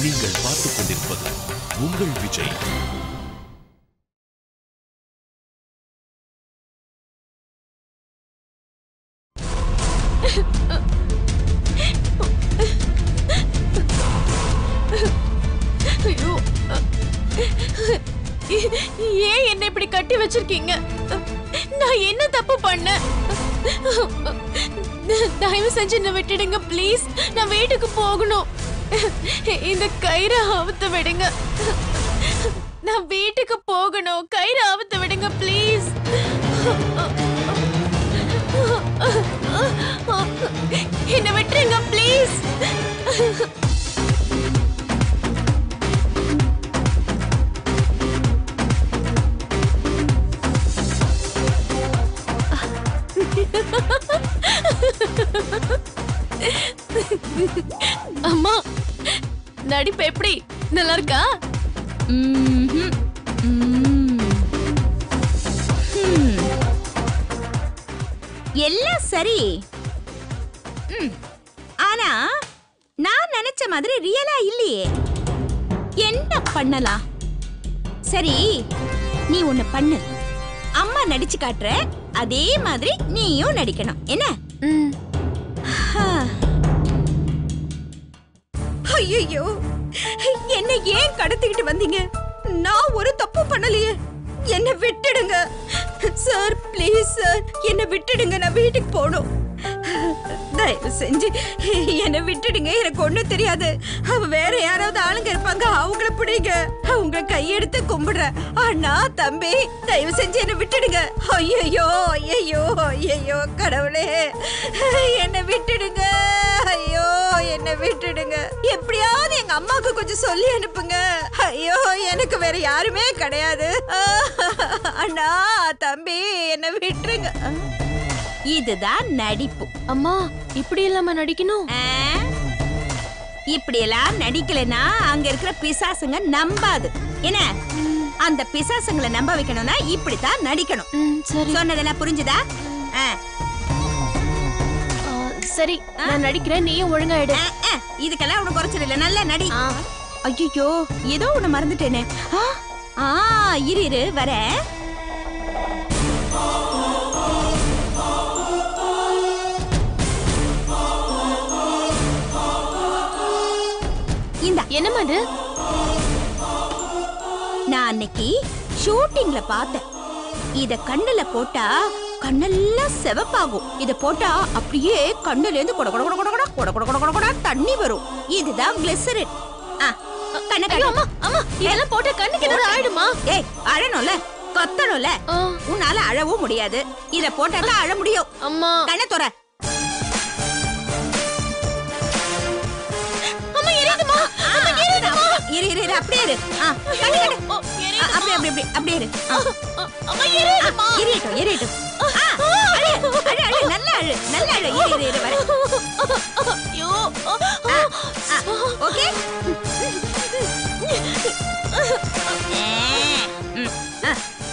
நீங்கள் பார்த்துக் கொண்டிருப்பது உங்கள் விஜய். ஏன் என்ன இப்படி கட்டி வச்சிருக்கீங்க? நான் என்ன தப்பு பண்ணேன்? தயவு செஞ்சு என்ன விட்டுடுங்க ப்ளீஸ். நான் வீட்டுக்கு போகணும். இந்த கயிறை அவுத்து விடுங்க. நான் வீட்டுக்கு போகணும். கயிறை அவுத்து விடுங்க ப்ளீஸ். என்ன விட்டுருங்க ப்ளீஸ். அம்மா, நடிப்பு எப்படி? நல்லா இருக்கா? எல்லாம் சரி. ஆனா நான் நினைச்ச மாதிரி ரியலா இல்லையே. என்ன பண்ணலாம்? சரி, நீ ஒண்ணு பண்ணு. அம்மா நடிச்சு காட்டுற அதே மாதிரி நீயும் நடிக்கணும். என்ன? ஐயோ, என்ன ஏன் கடத்திக்கிட்டு வந்தீங்க? நான் ஒரு தப்பு பண்ணலையே. என்ன விட்டுடுங்க சார், ப்ளீஸ் சார், என்ன விட்டுடுங்க. நான் வீட்டுக்கு போகணும். தயவு செஞ்சு என்ன விட்டுடுங்க. எனக்கு ஒண்ணும் தெரியாது. வேற யாராவது ஆளுங்க இருப்பாங்க, அவங்கள பிடிங்க. அவங்க கையெடுத்து கும்பிடுறேன். அண்ணா, தம்பி, தயவு செஞ்சு என்ன விட்டுடுங்க. ஐயோ ஐயோ ஐயோ, கடவுளே, என்ன விட்டுடுங்க. ஐயோ, என்ன விட்டுடுங்க. எப்படியாவது எங்க அம்மாவுக்கு கொஞ்சம் சொல்லி அனுப்புங்க. ஐயோ, எனக்கு வேற யாருமே கிடையாது. அண்ணா, தம்பி, என்ன விட்டுருங்க. இதுதான் நடிப்பு. அம்மா, இப்படி இல்லாம நடிக்கணும்? இப்படி எல்லாம் நடிக்கலனா அங்க இருக்கிற பிசாசுங்க நம்பாது. என்ன? அந்த பிசாசுங்களை நம்ப வைக்கணும்னா இப்படித்தான் நடிக்கணும். சரி, சொன்னதெல்லாம் புரிஞ்சுதா? சரி, நான் நடிக்கிறேன். நீயும் ஒழுங்கா எடு. இதுக்கெல்லாம் உனக்கு குறைச்சல் இல்ல. நல்லா நடி. ஐயோ, ஏதோ ஒண்ணு மறந்துட்டேனே. இரு இரு, வர. என்னமா இது? நான் அன்னைக்கு ஷூட்டிங்ல பார்த்தேன். இத கண்ணுல போட்டா கண்ணெல்லாம் செவப்பாகும். இத போட்டா அப்படியே கண்ணுல இருந்து கொட கொட கொட கொட கொட கொட கொட கொட கொட தண்ணி வரும். இதுதான் கிளிசரின். கண்ண கண்ண. அம்மா, அம்மா, இதெல்லாம் போட்டா கண்ணுக்கு ஏதாவது ஆயிடுமா? ஏய், அழணும்ல, கத்தணும்ல. உன்னால அழவும் முடியாது. இத போட்டா தான் அழ முடியும். அம்மா, கண்ண தொற. இரு இரு, அப்படியே இரு. கண்ணு கண்ணு. அப்படி அப்படி அப்படி அப்படியே இரு. அம்மா, எரியுதுமா. எரியட்டும் எரியட்டும். அழு அழு அழு, நல்லா அழு, நல்லா அழு. இரு இரு இரு, வர. ஐயோ, ஓகே.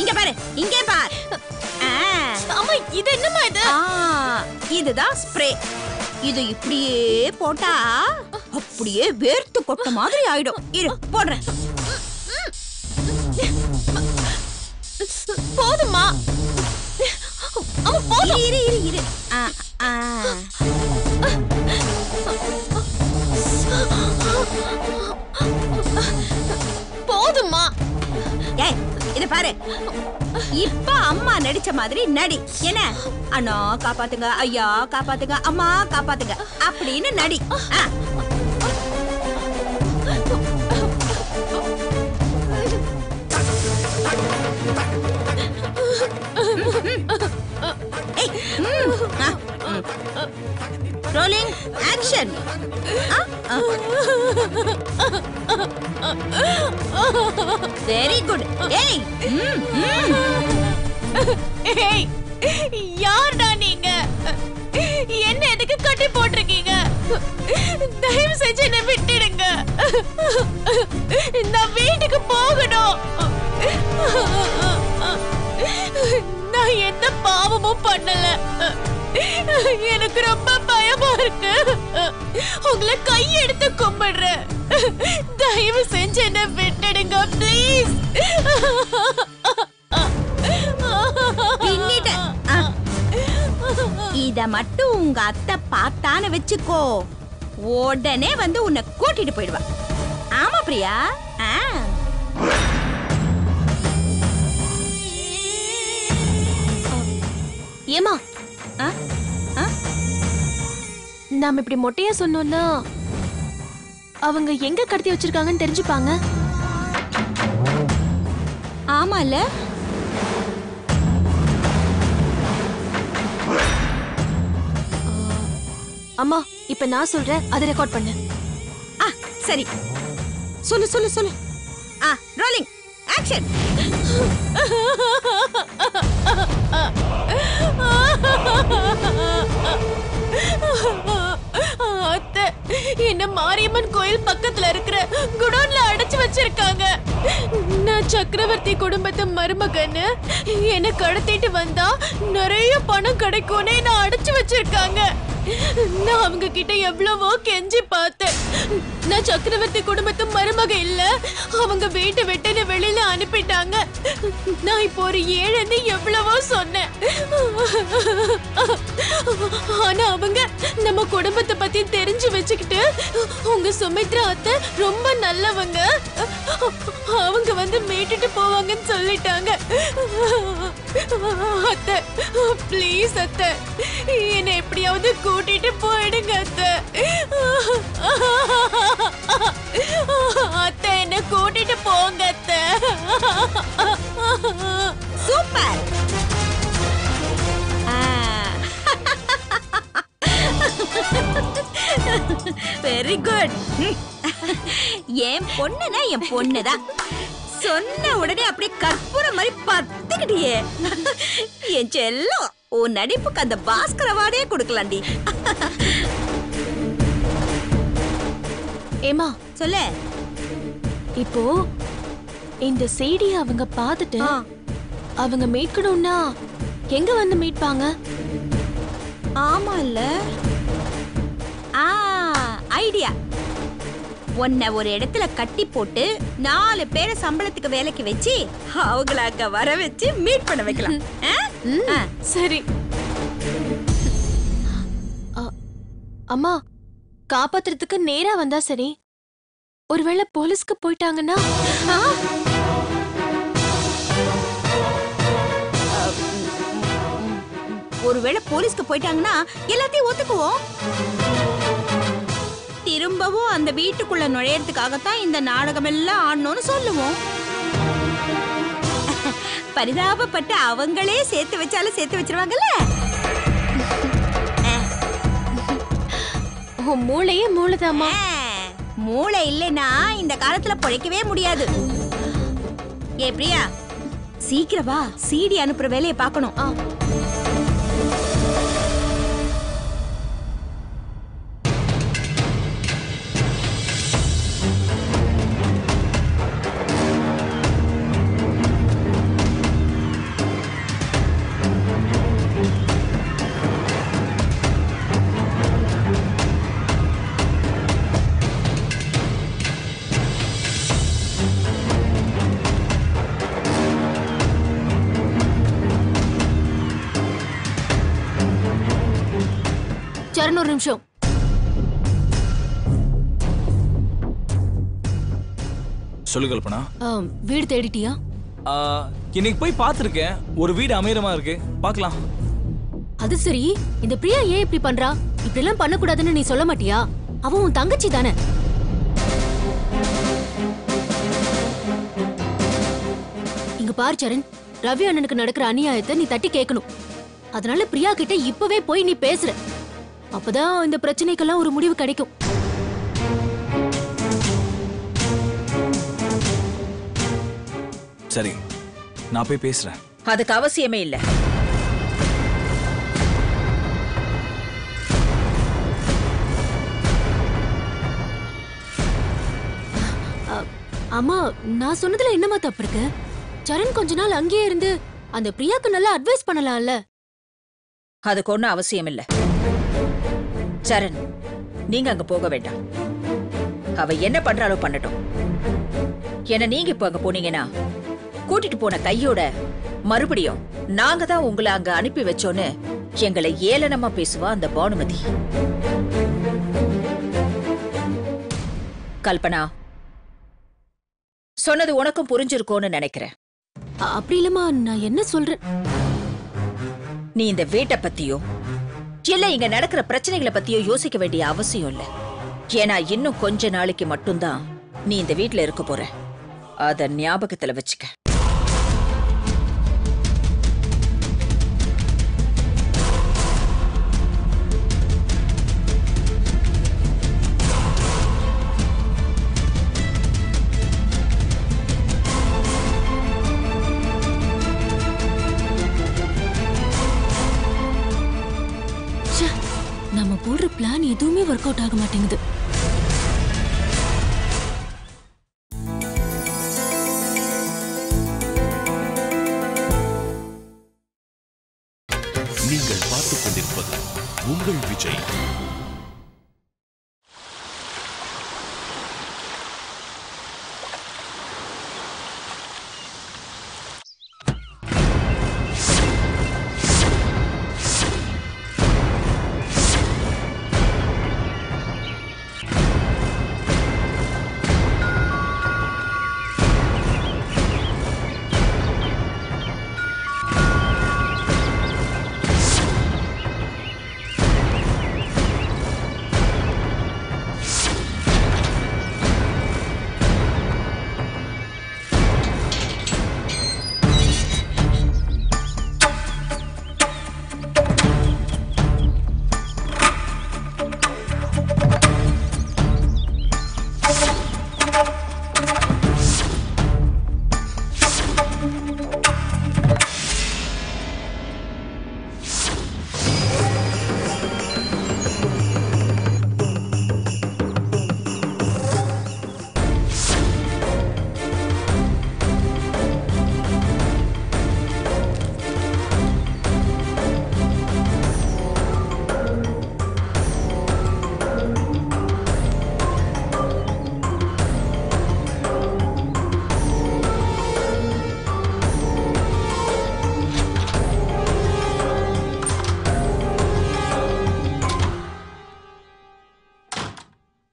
இங்க பாரு, இங்க பாரு. அம்மா, இது என்னமா இது? இதுதான் ஸ்ப்ரே. இது இப்படியே போட்டா அப்படியே வேர்த்து கொட்ட மாதிரி ஆயிடும். இரு, போடுறேன். போதுமா? அம்மா, போதும். இரு இரு இரு. போதுமா? ஏய், இத பாரு. இப்ப அம்மா நடிச்ச மாதிரி நடி. என்ன? அண்ணா காப்பாத்துங்க, ஐயா காப்பாத்துங்க, அம்மா காப்பாத்துங்க அப்படின்னு நடி. Rolling action. Very good. ஏய், ஏய், யார்டா நீங்க? என்ன எதுக்கு கட்டி போட்டிருக்கீங்க? தயவு செஞ்சு என்ன விட்டுடுங்க. நான் வீட்டுக்கு போகணும். நான் எந்த பாவமும் பண்ணல. எனக்கு ரொம்ப பயமா இருக்கு. உங்களை கையெடுத்து கும்பிடுறேன். தயவு செஞ்சு என்ன விட்டுடுங்க ப்ளீஸ். இத மட்டும் உங்க அத்தை பார்த்தான்னு வச்சுக்கோ, உடனே வந்து உன்னை கூட்டிட்டு போயிடுவா. ஆமா பிரியா. ஏமா நாம இப்படி மொட்டையா சொன்னோம்னா அவங்க எங்க கடத்தி வச்சிருக்காங்கன்னு தெரிஞ்சுப்பாங்க. ஆமால. அம்மா இப்ப நான் சொல்றேன், அதை ரெக்கார்ட் பண்ணு. சரி, சொல்லு சொல்லு சொல்லு. Rolling action. அத்தை, என்ன மாரியம்மன் கோயில் பக்கத்துல இருக்கிற குடோன்ல அடைச்சு வச்சிருக்காங்க. நான் சக்கரவர்த்தி குடும்பத்து மருமகன்னு என்ன கடத்திட்டு வந்தா நிறைய பணம் கிடைக்கும்னு என்ன அடைச்சு வச்சிருக்காங்க. நான் அவங்க கிட்ட எவ்வளவோ கெஞ்சி பார்த்தேன். நான் சக்கரவர்த்தி குடும்பத்து மருமக இல்ல, அவங்க வீட்டை விட்டு வெளியில அனுப்பிட்டாங்க. நான் இப்போ ஒரு ஏழைன்னு எவ்வளவோ சொன்னேன். ஆனா அவங்க நம்ம குடும்பத்தை பத்தி தெரிஞ்சு வச்சுக்கிட்டு உங்க சுமித்ரா அத்தை ரொம்ப நல்லவங்க, அவங்க வந்து மீட்டுட்டு போவாங்கன்னு சொல்லிட்டாங்க. அத்தை ப்ளீஸ் அத்தை, என்னை எப்படியாவது கூட்டிட்டு போயிடுங்க அத்தை. அத்தை என்ன கூட்டிட்டு போங்க அத்தை. சூப்பர். Very good. என் பொண்ணுனா என் பொண்ணுதான். சொன்ன உடனே அப்படியே கற்பூரம் மாதிரி பத்துக்கிட்டியே. என் செல்லம், உன் நடிப்புக்கு அந்த பாஸ்கர் அவார்டே கொடுக்கலாண்டி. ஏமா சொல்லு. இப்போ இந்த செய்தியை அவங்க பார்த்துட்டு அவங்க மீட்கணும்னா எங்க வந்து மீட்பாங்க? ஆமா இல்ல, ஐடியா. உன்னை ஒரு இடத்துல கட்டி போட்டு 4 பேரை சம்பளத்துக்கு வேலைக்கு வச்சு அவங்கள அங்க வர வச்சு மீட் பண்ண வைக்கலாம். சரி. அம்மா, காப்பாத்துறதுக்கு நேரா வந்தா சரி, ஒருவேளை போலீஸ்க்கு போயிட்டாங்கன்னா? ஒருவேளை போலீஸ்க்கு போயிட்டாங்கன்னா எல்லாத்தையும் ஒத்துக்குவோம். திரும்பவும் அந்த வீட்டுக்குள்ள நுழையறதுக்காகத்தான் இந்த நாடகம் எல்லாம் ஆடணும்னு சொல்லுவோம். பரிதாபப்பட்டு அவங்களே சேர்த்து வச்சாலும் சேர்த்து வச்சிருவாங்கல்ல. மூளையே மூளைதாம்மா. மூளை இல்லைன்னா இந்த காலத்துல பிழைக்கவே முடியாது. ஏ பிரியா, சீக்கிரம் வா, சிடி அனுப்புற வேலையை பார்க்கணும். சரண், ஒரு நிமிஷம். சொல்லு கல்பனா. வீடு தேடிட்டியா? இன்னைக்கு போய் பார்த்திருக்கேன். ஒரு வீடு அமையறமா இருக்கு, பார்க்கலாம். அது சரி, இந்த பிரியா ஏன் இப்படி பண்றா? இப்படி எல்லாம் பண்ண கூடாதுன்னு நீ சொல்ல மாட்டியா? அவ உன் தங்கச்சி தானே. இங்க பாரு சரண், ரவி அண்ணனுக்கு நடக்கிற அநியாயத்தை நீ தட்டி கேட்கணும். அதனால பிரியா கிட்ட இப்பவே போய் நீ பேசுற. அப்பதான் இந்த பிரச்சனைக்கெல்லாம் ஒரு முடிவு கிடைக்கும். சரி, நான் போய் பேசுறேன். அதுக்கு அவசியமே இல்ல. அம்மா, நான் சொன்னதுல என்னமா தப்பு இருக்கு? சரண் கொஞ்ச நாள் அங்கேயே இருந்து அந்த பிரியாக்கு நல்லா அட்வைஸ் பண்ணலாம்ல. அதுக்கு ஒண்ணும் அவசியம் இல்ல. சரண், நீங்க அங்க போக வேண்டாம். அவ என்ன பண்றாளோ பண்ணட்டும். என்ன நீங்க இப்ப அங்க போனீங்கன்னா கூட்டிட்டு போன கையோட மறுபடியும் நாங்க தான் உங்களை அங்க அனுப்பி வச்சோன்னு எங்களை ஏளனமா பேசுவா அந்த பானுமதி. கல்பனா, சொன்னது உனக்கும் புரிஞ்சிருக்கோன்னு நினைக்கிறேன். அப்படி இல்லம்மா, நான் என்ன சொல்றேன்? நீ இந்த வீட்டை பத்தியோ இல்ல இங்க நடக்கிற பிரச்சனைகளை பத்தியோ யோசிக்க வேண்டிய அவசியம் இல்ல. ஏன்னா இன்னும் கொஞ்ச நாளைக்கு மட்டும்தான் நீ இந்த வீட்ல இருக்க போற. அத ஞாபகத்துல வச்சுக்க. நம்ம போடுற பிளான் எதுவுமே ஒர்க் அவுட் ஆக மாட்டேங்குது. நீங்கள் பார்த்துக் கொண்டிருப்பது உங்கள் விஜய்.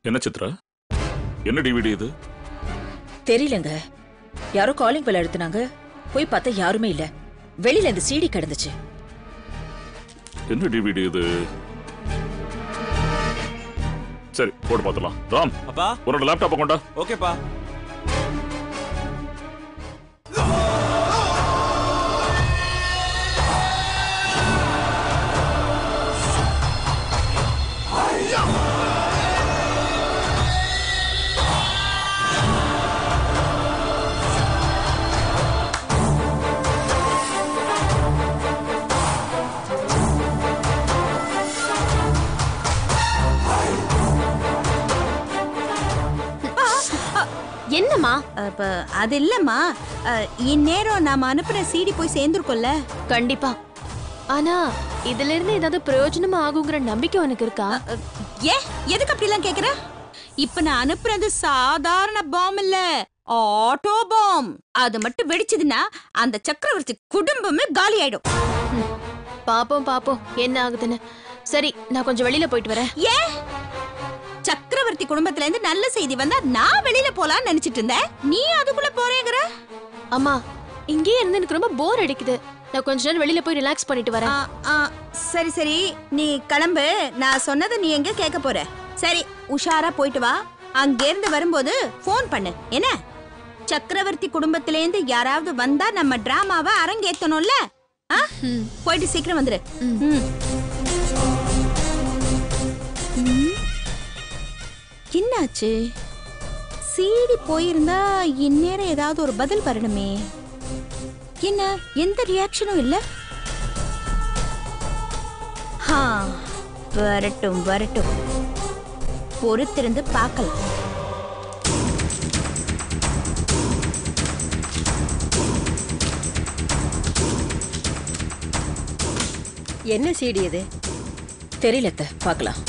என்ன சித்ரா, என்ன டிவிடி இது? தெரியலங்க, யாரோ காலிங் பெல் அழுத்துனாங்க. போய் பார்த்தா யாருமே இல்ல. வெளியில இந்த சிடி கிடந்துச்சு. என்ன டிவிடி இது? சரி, போட்டு பார்த்தலாம். ராம், அப்பா உன்னோட லேப்டாப்பை கொண்டா. ஓகேப்பா. என்னம்மா? அது இல்லம்மா, இந்நேரம் நாம அனுப்புற சிடி போய் சேர்ந்துருக்கோம்ல. கண்டிப்பா. ஆனா இதுல இருந்து ஏதாவது பிரயோஜனமா ஆகுங்கிற நம்பிக்கை உனக்கு இருக்கா? எதுக்கு அப்படி எல்லாம் கேக்குற? இப்ப நான் அனுப்புறது சாதாரண பாம் இல்ல, ஆட்டோ பாம். அது மட்டும் வெடிச்சதுன்னா அந்த சக்கரவர்த்தி குடும்பமே காலி ஆயிடும். பாப்போம் பாப்போம் என்ன ஆகுதுன்னு. சரி, நான் கொஞ்சம் வெளியில போயிட்டு வரேன். சக்கரவர்த்தி குடும்பத்துல இருந்து நல்ல செய்தி வந்தா நான் வெளியில போலான்னு நினைச்சிட்டு இருந்தேன். நீ அதுக்குள்ள போறேங்கற? அம்மா, இங்கே இருந்து எனக்கு ரொம்ப போர் அடிக்குது. நான் கொஞ்ச நேரம் வெளியில போய் ரிலாக்ஸ் பண்ணிட்டு வரேன். சரி சரி, நீ கிளம்பு. நான் சொன்னதை நீ எங்க கேட்க போற? சரி, உஷாரா போயிட்டு வா. அங்க இருந்து வரும்போது போன் பண்ணு. என்ன? சக்கரவர்த்தி குடும்பத்தில இருந்து யாராவது வந்தா நம்ம டிராமாவை அரங்கேத்தணும்ல. போயிட்டு சீக்கிரம் வந்துரு. என்னாச்சு? சீடி போயிருந்தா இந்நேரம் ஏதாவது ஒரு பதில் வரணுமே. என்ன, எந்த ரியாக்ஷனும் இல்ல? வரட்டும் வரட்டும், பொறுத்திருந்து பார்க்கலாம். என்ன சீடி இது? தெரியலத்த, பார்க்கலாம்.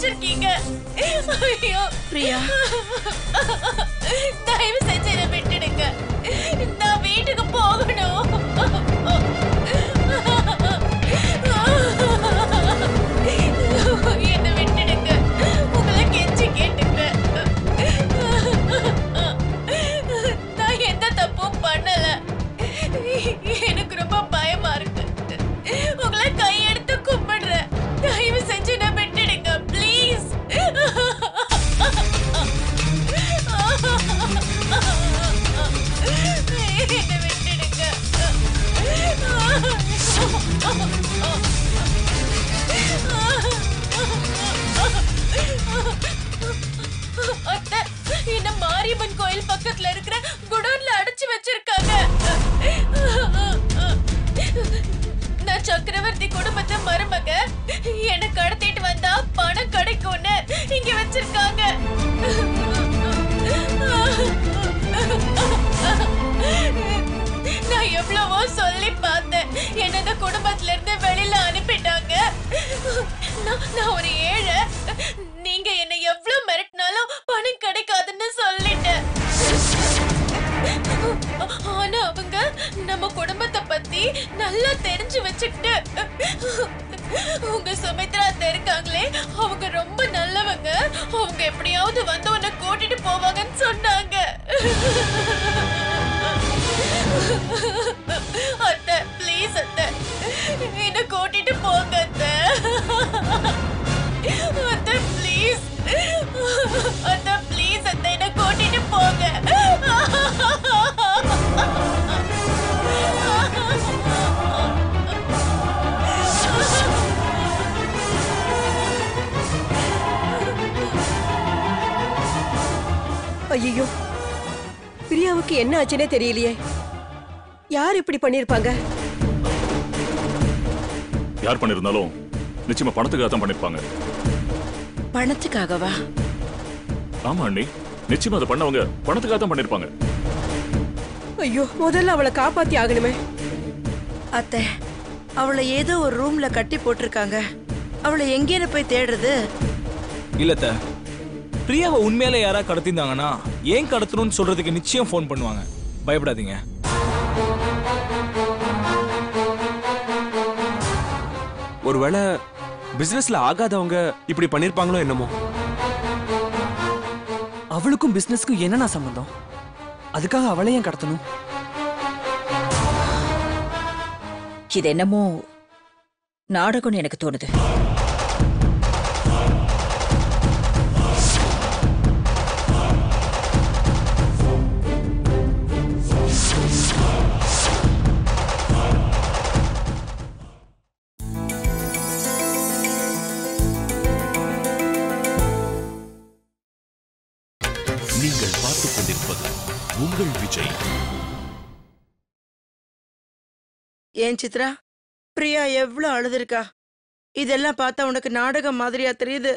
வச்சிருக்கீங்க. ஐயோ பிரியா, தயவு செஞ்சு என்னை விட்டுடுங்க. நான் வீட்டுக்கு போகணும். என்னை விட்டுடுங்க. உங்களை கெஞ்சி கேட்டுங்க. நான் எந்த தப்பும் பண்ணல. எனக்கு ரொம்ப பயமா இருக்கு. உங்களை கையெடுத்து கும்பிடுறேன். தயவு செஞ்சு என்ன விட்டுடுங்க ப்ளீஸ். என்னை விட்டுடுங்க. அத்தை, என்ன மாரியம்மன் கோயில் பக்கத்துல இருக்கிற குடோன்ல அடைச்சு வச்சிருக்காங்க. நான் சக்கரவர்த்தி குடும்பத்தை மருமக. என்ன கடத்திட்டு வந்தா பணம் கிடைக்கும்னு இங்க வச்சிருக்காங்க. நான் எவ்வளவோ சொல்லி பார்த்தேன். என்னது குடும்பத்துல இருந்து வெளியில அனுப்பிட்டாங்க. நான் ஒரு ஏழை. நீங்க என்ன எவ்வளவு மிரட்டினாலும் பணம் கிடைக்காதுன்னு சொல்லிட்டேன். ஆனா அவங்க நம்ம குடும்பத்தை பத்தி நல்லா தெரிஞ்சு வச்சுக்கிட்டு, உங்க சுமித்ரா அத்தை இருக்காங்களே, அவங்க ரொம்ப நல்லவங்க. அவங்க எப்படியாவது வந்து உன்னை கூட்டிட்டு போவாங்கன்னு சொன்னாங்க. அத்தை ப்ளீஸ் அத்தை, என்ன கூட்டிட்டு போங்க அத்தை. அத்தை ப்ளீஸ், அத்தை ப்ளீஸ் அத்தை, என்ன கூட்டிட்டு போங்க. ஐயோ, பிரியாவுக்கு என்ன ஆச்சுன்னே தெரியலையே. யார் இப்படி பண்ணிருப்பாங்க? யார் பண்ணிருந்தாலும் நிச்சயமா பணத்துக்காக தான் பண்ணிருப்பாங்க. பணத்துக்காகவா? ஆமா அண்ணி, நிச்சயமா அதை பண்ணவங்க பணத்துக்காக தான் பண்ணிருப்பாங்க. ஐயோ, முதல்ல அவளை காப்பாத்தி ஆகணுமே. அத்தை, அவளை ஏதோ ஒரு ரூம்ல கட்டி போட்டிருக்காங்க. அவளை எங்கேன்னு போய் தேடுறது? இல்லத்த, பிரியாவை உண்மையில யாரா கடத்திருந்தாங்கன்னா ஏன் கடத்தணும்னு சொல்றதுக்கு நிச்சயம் ஃபோன் பண்ணுவாங்க. பயப்படாதீங்க. ஒருவேளை பிசினஸ்ல ஆகாதவங்க இப்படி பண்ணிருப்பாங்களோ என்னமோ. அவளுக்கும் பிசினஸ்க்கும் என்னன்னா சம்பந்தம்? அதுக்காக அவளை ஏன் கடத்தணும்? இது என்னமோ நாடகம்னு எனக்கு தோணுது. நீங்கள் பார்த்துக் கொண்டிருப்பது உங்கள் விஜய். ஏன் சித்ரா, பிரியா எவ்வளவு அழுதுருக்கா. இதெல்லாம் பார்த்தா உனக்கு நாடகம் மாதிரியா தெரியுது?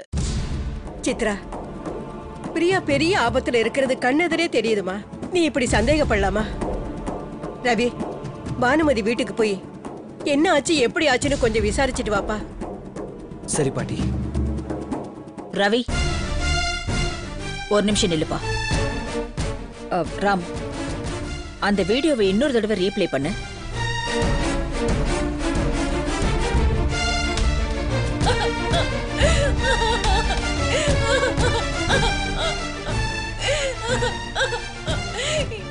சித்ரா, பிரியா பெரிய ஆபத்துல இருக்கிறது கண்ணெதிரே தெரியுதுமா. நீ இப்படி சந்தேகப்படலாமா? ரவி, பானுமதி வீட்டுக்கு போய் என்ன ஆச்சு எப்படி ஆச்சுன்னு கொஞ்சம் விசாரிச்சுட்டு வாப்பா. சரி பாட்டி. ரவி, ஒரு நிமிஷம் நில்லுப்பா. ராம், அந்த வீடியோவை இன்னொரு தடவை ரீப்ளே பண்ணு.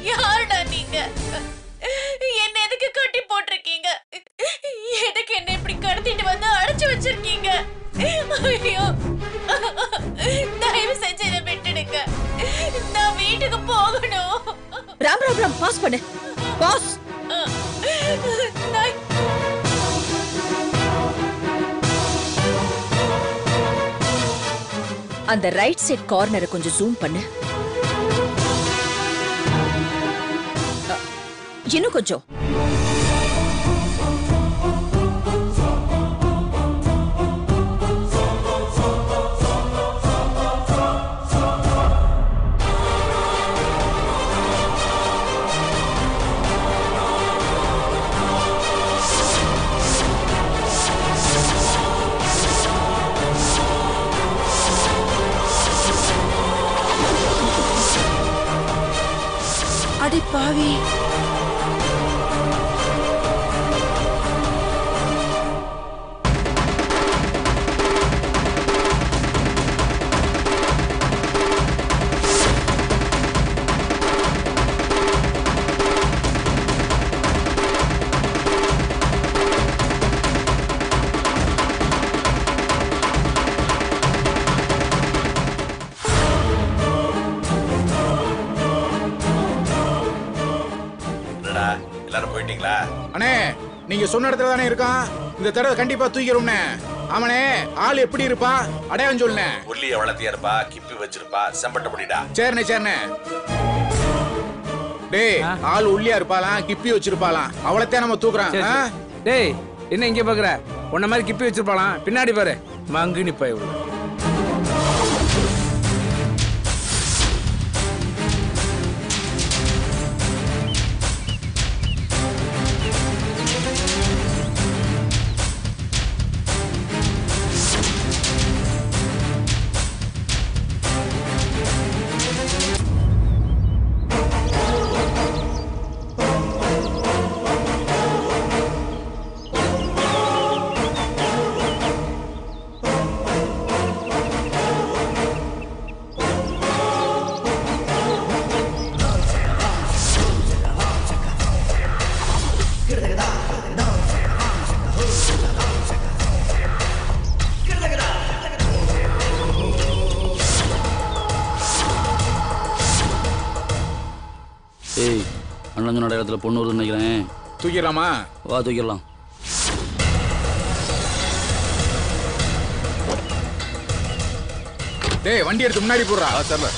யாருடா நீங்க? என்ன எதுக்கு கட்டி போட்டிருக்கீங்க? எதுக்கு என்ன இப்படி கடத்திட்டு வந்து அடைச்சு வச்சிருக்கீங்க? ஐயோ, தயவு செஞ்சு என்னை விட்டுடுங்க. நான் வீட்டுக்கு போகணும். ராம் ராம் ராம், பாஸ் பண்ணு. பாஸ். அந்த ரைட் சைட் கார்னரை கொஞ்சம் ஜூம் பண்ணு. இன்னும் கொஞ்சம். அடி பாவி. எல்லாரும் போயிட்டீங்களா? அண்ணே நீங்க சொன்ன இடத்துல தானே இருக்கான். இந்த தடவை கண்டிப்பா தூக்கிடும்னே. ஆமாண்ணே. ஆள் எப்படி இருப்பா? அடையாளம் சொல்லுண்ணே. உள்ளிய வளர்த்தியா இருப்பா, கிப்பி வச்சிருப்பா, செம்பட்ட முடிடா. சரிண்ணே சரிண்ணே. டேய் ஆள் உள்ளியா இருப்பாளாம், கிப்பி வச்சிருப்பாளாம். அவளைத்தான் நம்ம தூக்குறான். டேய் என்ன இங்க பாக்குற? உன்ன மாதிரி கிப்பி வச்சிருப்பாளாம். பின்னாடி பாரு, மங்குனி பை உள்ள. ஏய் அண்ணன் சொன்ன இடத்துல பொண்ணு வருதுன்னு நினைக்கிறேன். தூக்கிடலாமா? வா தூக்கிடலாம். டேய் வண்டி எடுத்து முன்னாடி போடுறா. சரிண்ணே.